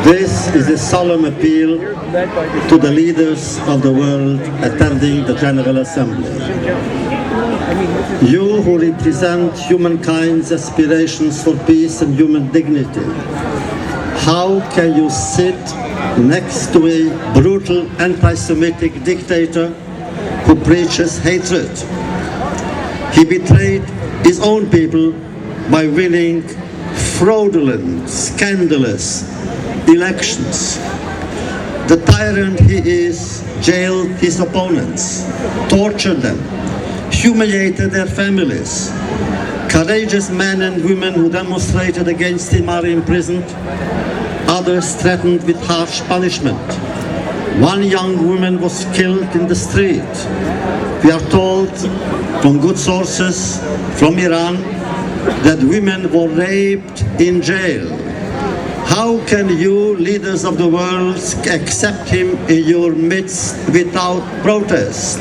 This is a solemn appeal to the leaders of the world attending the General Assembly. You who represent humankind's aspirations for peace and human dignity, how can you sit next to a brutal anti-Semitic dictator who preaches hatred? He betrayed his own people by winning fraudulent, scandalous elections. The tyrant he is jailed his opponents, tortured them, humiliated their families. Courageous men and women who demonstrated against him are imprisoned. Others threatened with harsh punishment. One young woman was killed in the street. We are told from good sources from Iran that women were raped in jail. How can you, leaders of the world, accept him in your midst without protest?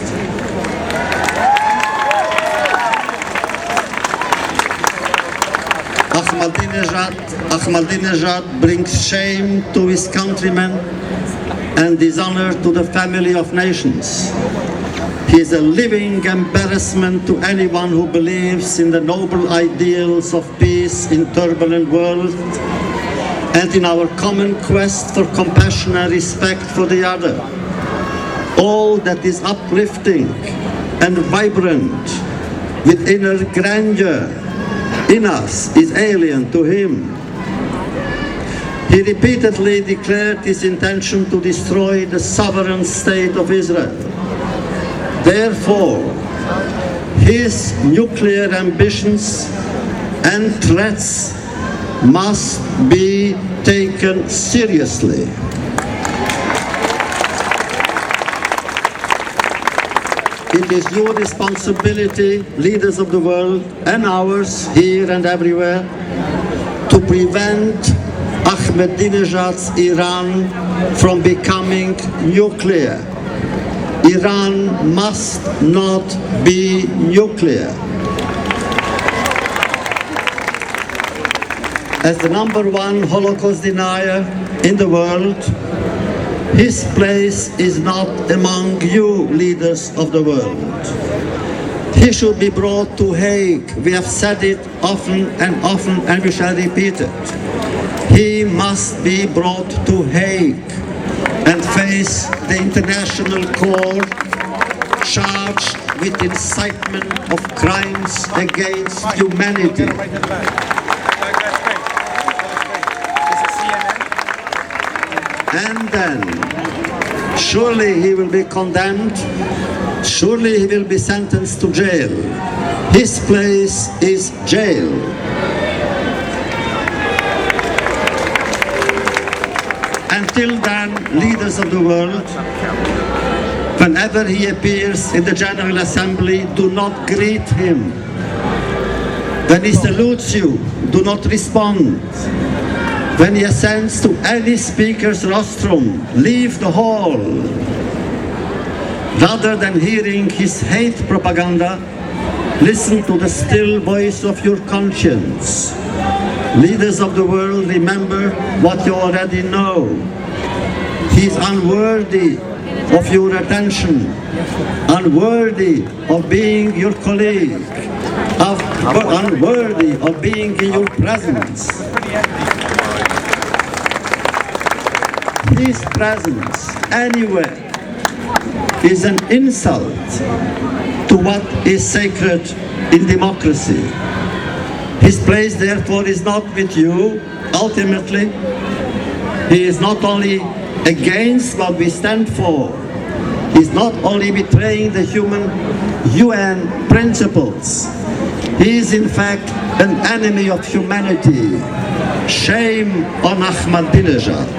Ahmadinejad brings shame to his countrymen and dishonor to the family of nations. He is a living embarrassment to anyone who believes in the noble ideals of peace in turbulent world and in our common quest for compassion and respect for the other. All that is uplifting and vibrant with inner grandeur in us is alien to him. He repeatedly declared his intention to destroy the sovereign state of Israel. Therefore, his nuclear ambitions and threats must be taken seriously. It is your responsibility, leaders of the world, and ours, here and everywhere, to prevent Ahmadinejad's Iran from becoming nuclear. Iran must not be nuclear. As the #1 Holocaust denier in the world, his place is not among you, leaders of the world. He should be brought to Hague. We have said it often, and we shall repeat it. He must be brought to Hague and face the international court charged with incitement of crimes against humanity. And then, surely he will be condemned, surely he will be sentenced to jail. His place is jail. Until then, leaders of the world, whenever he appears in the General Assembly, do not greet him. When he salutes you, do not respond. When he ascends to any speaker's rostrum, leave the hall. Rather than hearing his hate propaganda, listen to the still voice of your conscience. Leaders of the world, remember what you already know. He is unworthy of your attention, unworthy of being your colleague, unworthy of being in your presence. His presence anywhere is an insult to what is sacred in democracy. His place, therefore, is not with you. Ultimately, he is not only against what we stand for, he is not only betraying the UN principles, he is in fact an enemy of humanity. Shame on Ahmadinejad.